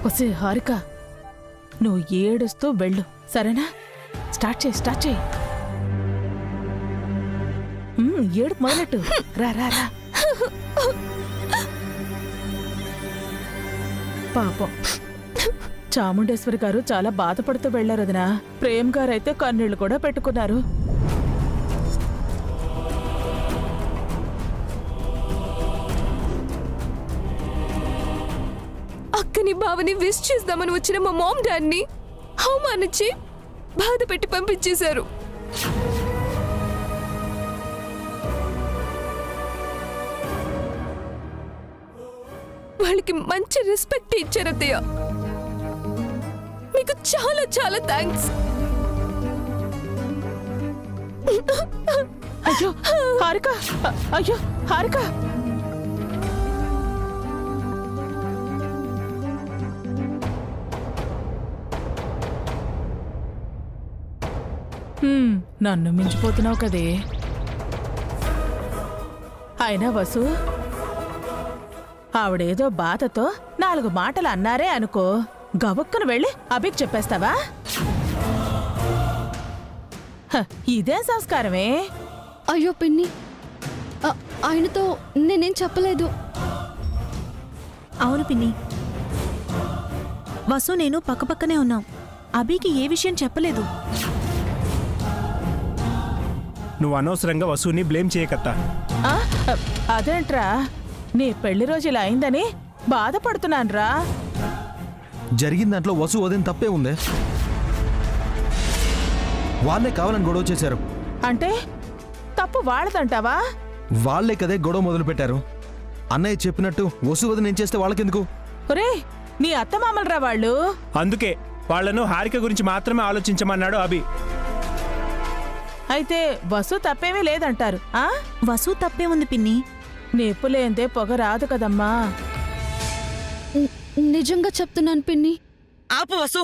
ఒసే హారిక, నువ్వు ఏడుస్తూ వెళ్ళు, సరేనా? స్టార్ట్ చేయి. ఏడు మొదలెట్టు. రా రా రా. పాపం చాముండేశ్వరి గారు చాలా బాధపడుతూ వెళ్లారు వదినా. ప్రేమ్ గారైతే కన్నీళ్లు కూడా పెట్టుకున్నారు. అక్కని బావని విష్ చేద్దామని వచ్చిన మా మామ్ డాడ్ని అవమానించి బాధ పెట్టి పంపించేశారు. వాళ్ళకి మంచి రెస్పెక్ట్ ఇచ్చారు అత్తయ్య. మీకు చాలా చాలా థ్యాంక్స్. అయ్యో హారిక, అయ్యో హారిక. నన్ను మించిపోతున్నావు కదే. అయినా వసు, ఆవిడేదో బాధతో 4 మాటలు అన్నారే అనుకో, గబుక్కును వెళ్ళి అభికి చెప్పేస్తావా? ఇదేం సంస్కారమే? అయ్యో పిన్ని, ఆయనతో నేనేం చెప్పలేదు. అవును పిన్ని, వసు నేను పక్కపక్కనే ఉన్నాం. అభికి ఏ విషయం చెప్పలేదు. నువ్వు అనవసరంగా వసుని బ్లేమ్ చేయకత్తా. అదేంట్రా, నీ పెళ్లి రోజు ఇలా అయిందని బాధపడుతున్నాన్రా. జరిగిన దాంట్లో వసు వదిన తప్పే ఉందే. వాళ్ళే కావాలని గొడవ చేశారు. అంటే తప్పు వాళ్ళదంటావా? వాళ్లే కదే గొడవ మొదలు పెట్టారు. అన్నయ్య చెప్పినట్టు వసు వదిన ఏం చేస్తే వాళ్ళకెందుకు? ఒరే, నీ అత్తమామలరా వాళ్ళు. అందుకే వాళ్లను హారిక గురించి మాత్రమే ఆలోచించమన్నాడు అభి. అయితే వసు తప్పేమీ లేదంటారు. వసు తప్పే ఉంది పిన్ని. నిప్పులేందే పొగ రాదు కదమ్మా. నిజంగా చెప్తున్నాను పిన్ని. ఆపు వసు.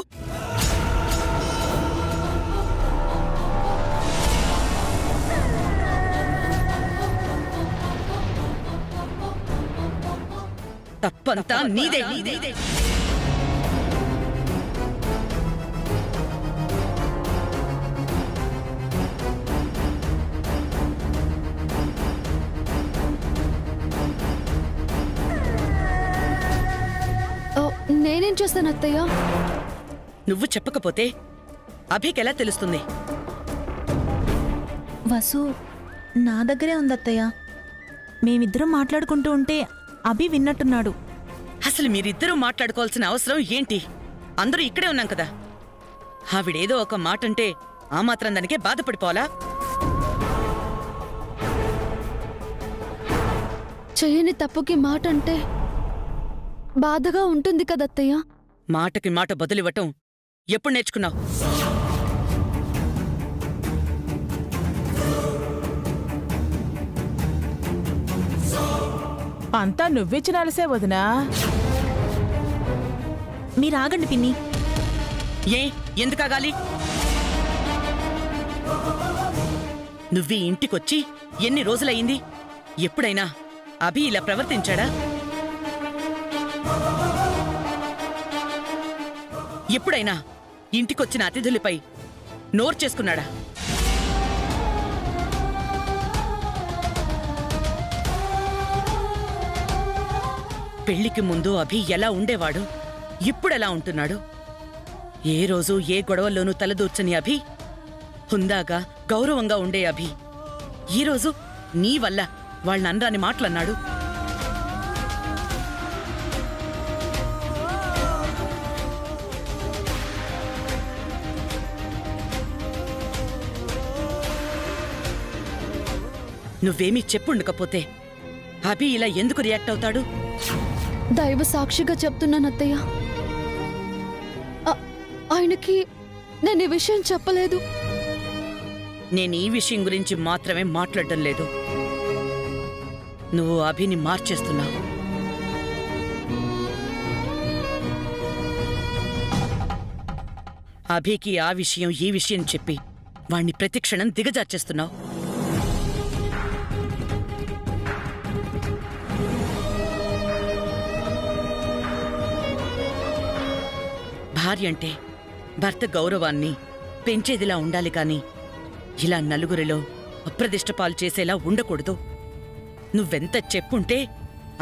తప్పంతా నీదే. నేనేం చేస్తాను అత్తయ్య? నువ్వు చెప్పకపోతే అభికెలా తెలుస్తుంది? వసు నా దగ్గరే ఉందత్తయ్య. మేమిద్దరం మాట్లాడుకుంటూ ఉంటే అభి విన్నట్టున్నాడు. అసలు మీరిద్దరూ మాట్లాడుకోవాల్సిన అవసరం ఏంటి? అందరూ ఇక్కడే ఉన్నాం కదా. ఆవిడేదో ఒక మాట అంటే ఆ మాత్రం దానికే బాధపడిపోవాలా? చేయని తప్పుకి మాట అంటే బాధగా ఉంటుంది కదత్తయ్య. మాటకి మాట బదులివ్వటం ఎప్పుడు నేర్చుకున్నావు? అంతా నువ్విచ్చిన అలసే వదినా. మీరాగండి పిన్ని. ఏ ఎందుకాగాలి? నువ్వీ ఇంటికొచ్చి ఎన్ని రోజులయ్యింది? ఎప్పుడైనా అభి ఇలా ప్రవర్తించాడా? ఎప్పుడైనా ఇంటికొచ్చిన అతిథులపై నోరు చేసుకున్నాడా? పెళ్లికి ముందు అభి ఎలా ఉండేవాడు, ఇప్పుడెలా ఉంటున్నాడు? ఏ రోజు ఏ గొడవల్లోనూ తలదూర్చని అభి, హుందాగా గౌరవంగా ఉండే అభి, ఈరోజు నీ వల్ల వాళ్ళనరాని మాటలన్నాడు. నువ్వేమీ చెప్పుండకపోతే అభి ఇలా ఎందుకు రియాక్ట్ అవుతాడు? దైవ సాక్షిగా చెప్తున్నాను అత్తయ్య, ఆయనకి నేను ఈ విషయం చెప్పలేదు. నేను ఈ విషయం గురించి మాత్రమే మాట్లాడడం లేదు. నువ్వు అభిని మార్చేస్తున్నావు. అభికి ఆ విషయం ఈ విషయం చెప్పి వాణ్ణి ప్రతిక్షణం దిగజార్చేస్తున్నావు. భార్య అంటే భర్త గౌరవాన్ని పెంచేదిలా ఉండాలి కాని ఇలా నలుగురిలో అప్రదిష్ట పాలు చేసేలా ఉండకూడదు. నువ్వెంత చెప్పుంటే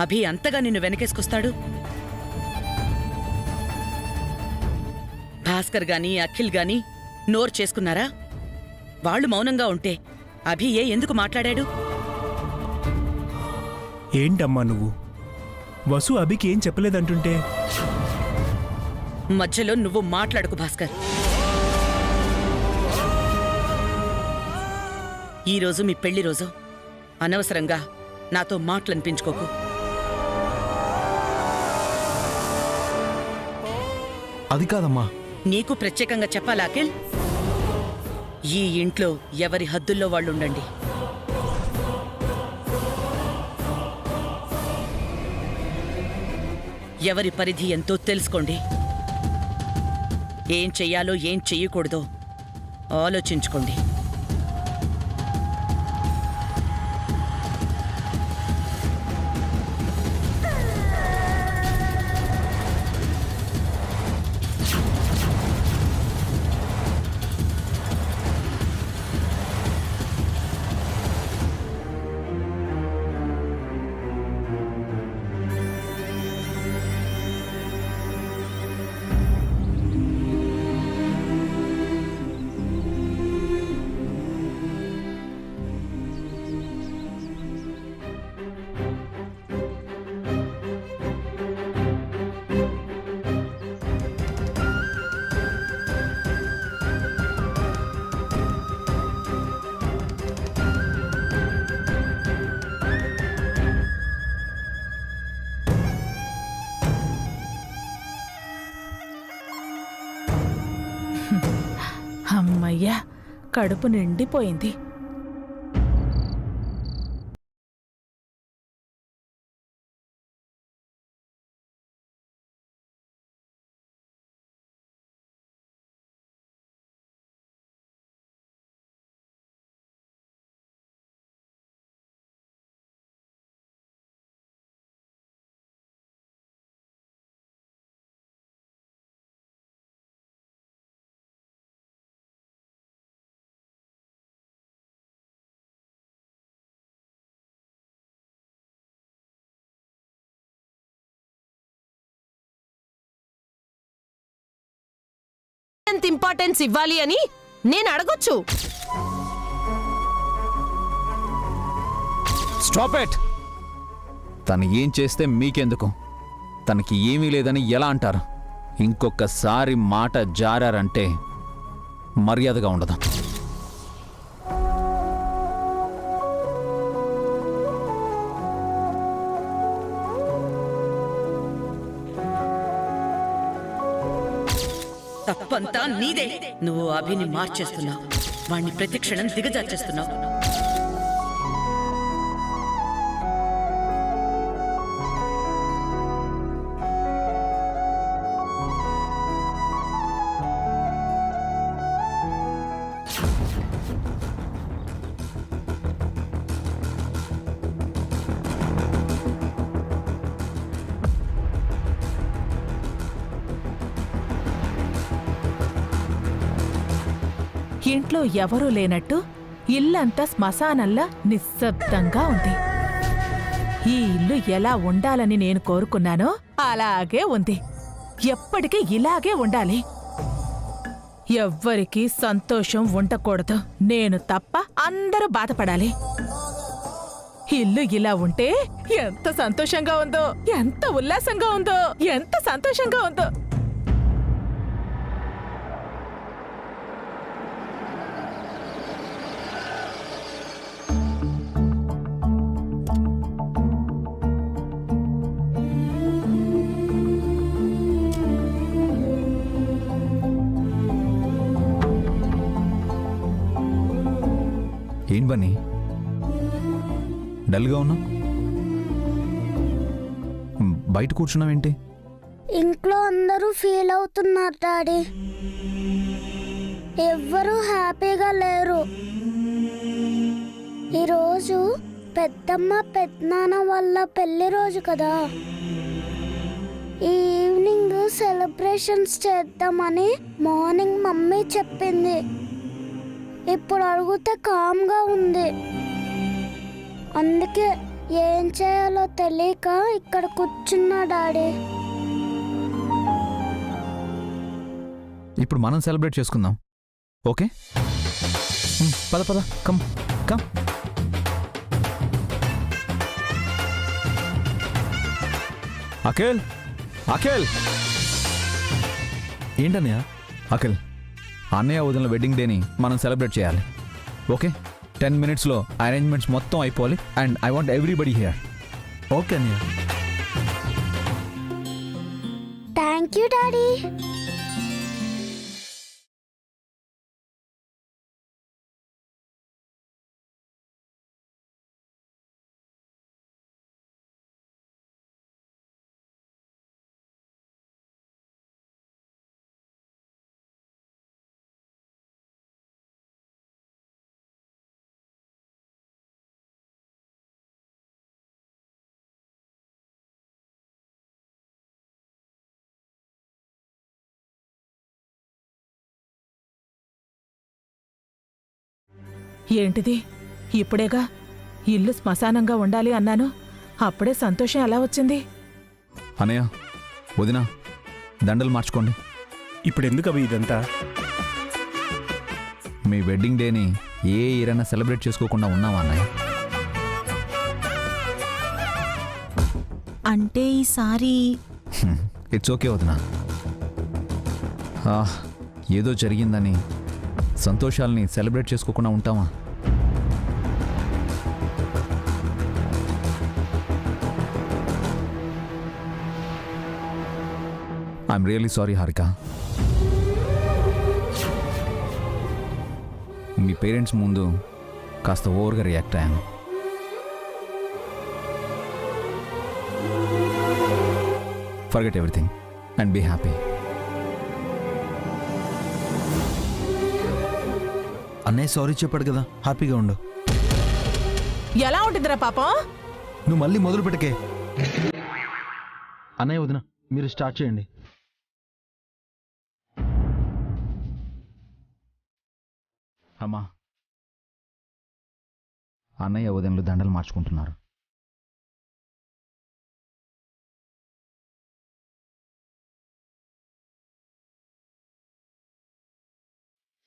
అభి అంతగా నిన్ను వెనకేసుకొస్తాడు. భాస్కర్ గాని అఖిల్ గాని నోరు చేసుకున్నారా? వాళ్ళు మౌనంగా ఉంటే అభి ఎందుకు మాట్లాడాడు? ఏంటమ్మా నువ్వు? వసు అభికి ఏం చెప్పలేదంటుంటే? మధ్యలో నువ్వు మాట్లాడుకు భాస్కర్. ఈరోజు మీ పెళ్లి రోజు. అనవసరంగా నాతో మాటలనిపించుకోకు. అది కాదమ్మా. నీకు ప్రత్యేకంగా చెప్పాలా అఖిల్? ఈ ఇంట్లో ఎవరి హద్దుల్లో వాళ్ళు ఉండండి. ఎవరి పరిధి ఎంతో తెలుసుకోండి. ఏం చెయ్యాలో ఏం చెయ్యకూడదో ఆలోచించుకోండి. అమ్మయ్యా, కడుపు నిండిపోయింది. ఎంత ఇంపార్టెన్స్ ఇవ్వాలి అని నేను అడగొచ్చు. Stop it. తను ఏం చేస్తే మీకెందుకు? తనకి ఏమీ లేదని ఎలా అంటారు? ఇంకొకసారి మాట జారారంటే మర్యాదగా ఉండదు. తప్పంతా నీదే. నువ్వు అభిని మార్చేస్తున్నావు, వాణ్ణి ప్రతిక్షణం దిగజార్చేస్తున్నావు. ఇంట్లో ఎవరూ లేనట్టు ఇల్లంతా శ్మశానంలా నిశ్శబ్దంగా ఉంది. ఈ ఇల్లు ఎలా ఉండాలని నేను కోరుకున్నానో అలాగే ఉంది. ఎప్పటికీ ఇలాగే ఉండాలి. ఎవ్వరికీ సంతోషం ఉండకూడదు. నేను తప్ప అందరూ బాధపడాలి. ఇల్లు ఇలా ఉంటే ఎంత సంతోషంగా ఉందో, ఎంత ఉల్లాసంగా ఉందో, ఎంత సంతోషంగా ఉందో. ఏం బన్నీ, డల్గా ఉన్నా? బయట కూర్చున్నావేంటి? ఇంట్లో అందరూ ఫీల్ అవుతున్నారు డాడీ. ఎవ్వరూ హ్యాపీగా లేరు. ఈరోజు పెద్దమ్మ పెద్దనాన్న వాళ్ళ పెళ్లి రోజు కదా. ఈ ఈవినింగ్ సెలబ్రేట్ సెలబ్రేషన్స్ చేద్దామని మార్నింగ్ మమ్మీ చెప్పింది. ఇప్పుడు అడిగితే కామ్గా ఉంది. అందుకే ఏం చేయాలో తెలియక ఇక్కడ కూర్చున్నా డాడీ. ఇప్పుడు మనం సెలబ్రేట్ చేసుకుందాం, ఓకే? పద పద, కమ్ కమ్. అఖిల్, అఖిల్. ఏంటన్నయ్య? అఖిల్, అన్నయ్య వదిలిన వెడ్డింగ్ డేని మనం సెలబ్రేట్ చేయాలి, ఓకే? 10 minutesలో అరేంజ్మెంట్స్ మొత్తం అయిపోవాలి and I want everybody here. Okay అన్నయ్య. Thank you daddy. ఏంటిది? ఇప్పుడేగా ఇల్లు శ్మశానంగా ఉండాలి అన్నాను, అప్పుడే సంతోషం ఎలా వచ్చింది? అన్నయ్య, వదిన, దండలు మార్చుకోండి. ఇప్పుడు ఎందుకు అవి ఇదంతా? మీ వెడ్డింగ్ డేని ఏ ఇయరైనా సెలబ్రేట్ చేసుకోకుండా ఉన్నావా అన్నయ్య? అంటే ఈసారి ఇట్స్ ఓకే వదిన. ఏదో జరిగిందని సంతోషాలని సెలబ్రేట్ చేసుకోకుండా ఉంటామా? I'm really sorry Harika. మీ పేరెంట్స్ ముందు కాస్త ఓవర్గా రియాక్ట్ అయ్యాను. Forget everything and be happy. అన్నయ్య సారీ చెప్పాడు కదా, హ్యాపీగా ఉండు. ఎలా ఉంటుందిరా పాపం? నువ్వు మళ్ళీ మొదలు పెట్టకే. అన్నయ్య వదిన, మీరు స్టార్ట్ చేయండి. అమ్మా, అన్నయ్య వదినలు దండలు మార్చుకుంటున్నారు.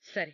సరే.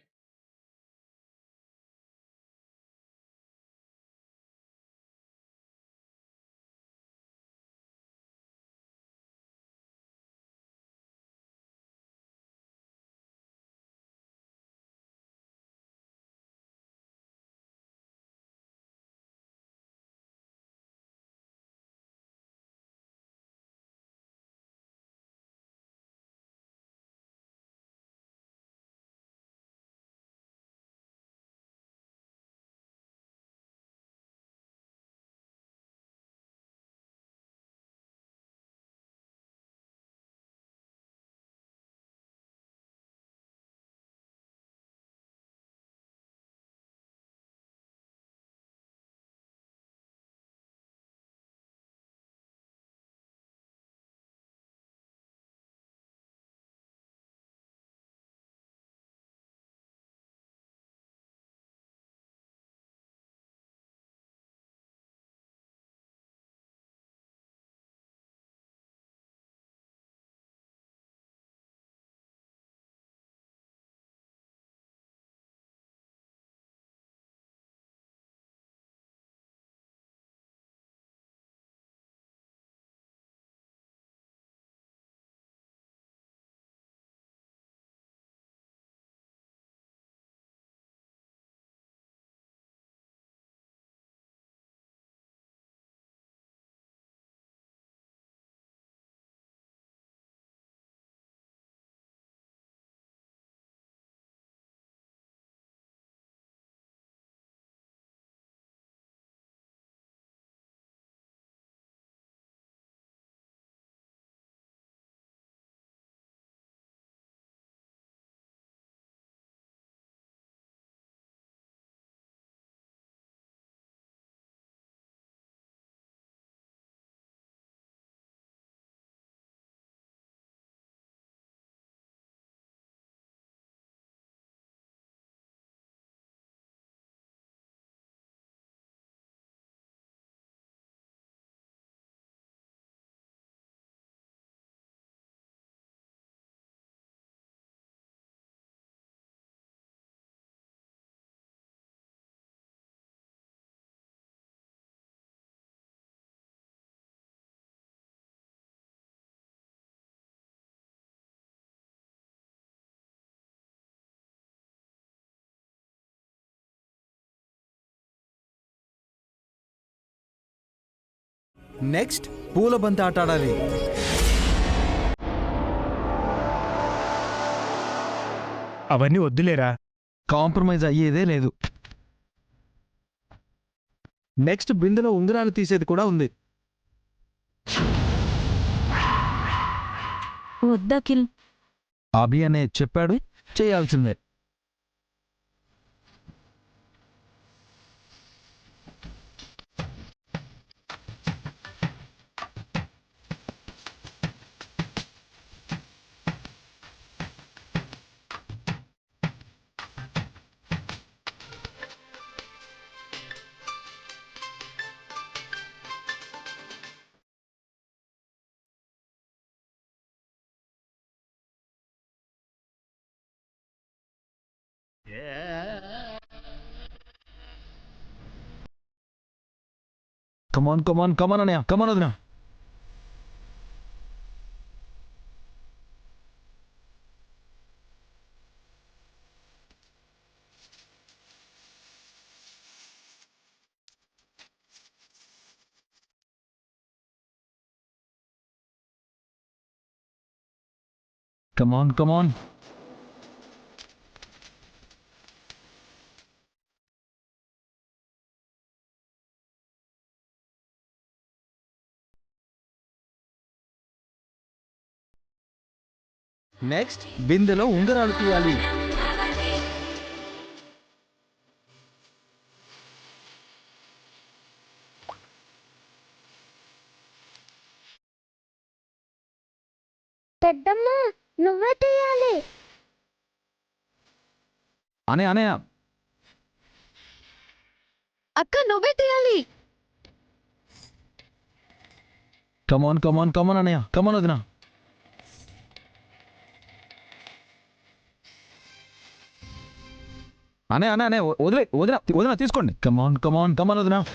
నెక్స్ట్ పూల బంతి ఆట ఆడాలి. అవన్నీ వద్దులేరా. కాంప్రమైజ్ అయ్యేదే లేదు. నెక్స్ట్ బిందెలో ఉంగరాలు తీసేది కూడా ఉంది. వద్దకిల్. అభి అనే చెప్పాడు, చేయాల్సిందే. కమాన్ కమాన్ కమాన్ అన్నయ్య, కమాన్ వదినా. కమాన్ కమాన్. నెక్స్ట్ బిందెలో ఉంగరాలు తీయాలి. పెద్దమ్మ నువ్వే తీయాలి. అనయ్య అక్క నువ్వే తీయాలి. కమాన్ కమాన్ కమాన్ అన్నయ్య, కమాన్ వదినా. అనే వదిన తీసుకోండి. కమాన్ కమాన్ కమాన్ వదినా.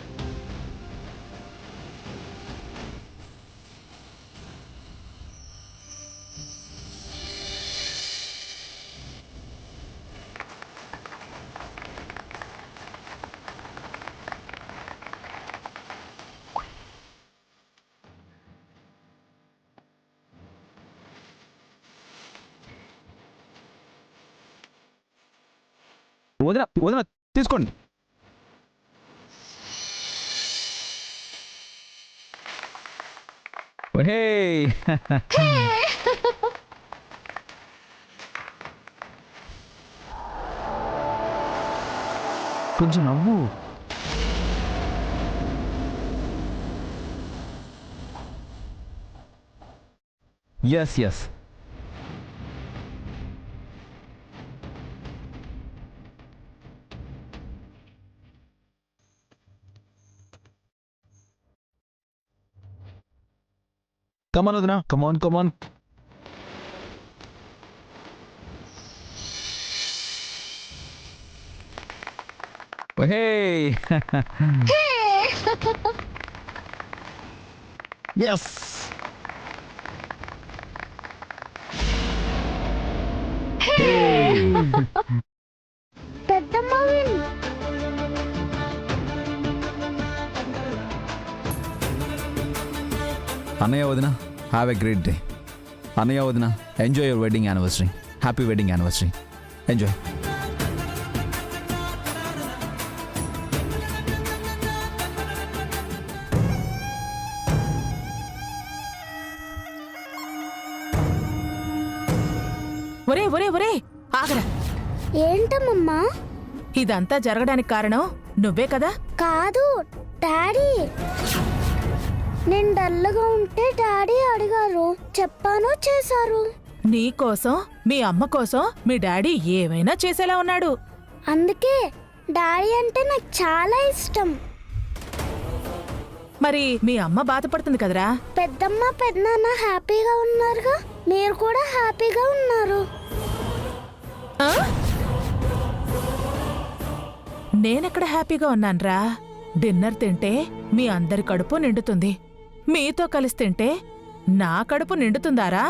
వదిన తీసుకోండి. హే కొంచెం నవ్వు. ఎస్ కమాన్ వదినా, కమాన్ కమాన్. హే ఎస్. పెద్దమ్మ విన్. అన్నయ్య వదిన, హ్యావ్ ఎ గ్రేట్ డే. అన్నయ్య వదిన, enjoy your wedding anniversary. Happy wedding anniversary. Enjoy. ఒరే ఒరే ఒరే ఆగరా. ఏంటమ్మమ్మా? ఇదంతా జరగడానికి కారణం నువ్వే కదా? కాదు డాడీ. నేను డల్గా ఉంటే డాడీ అడిగారు, చెప్పాను, చేశారు. నీ కోసం, మీ అమ్మ కోసం మీ డాడీ ఏమైనా చేసేలా ఉన్నాడు. అందుకే డాడీ అంటే నాకు చాలా ఇష్టం. మరి మీ అమ్మ బాధపడుతుంది కదరా? పెద్దమ్మ పెద్దనాన్న హ్యాపీగా ఉన్నారుగా, మీరు కూడా హ్యాపీగా ఉన్నారు. ఆ? నేనెక్కడ హ్యాపీగా ఉన్నాన్రా? డిన్నర్ తింటే మీ అందరి కడుపు నిండుతుంది, మీతో కలిసి తింటే నా కడుపు నిండుతుందారా?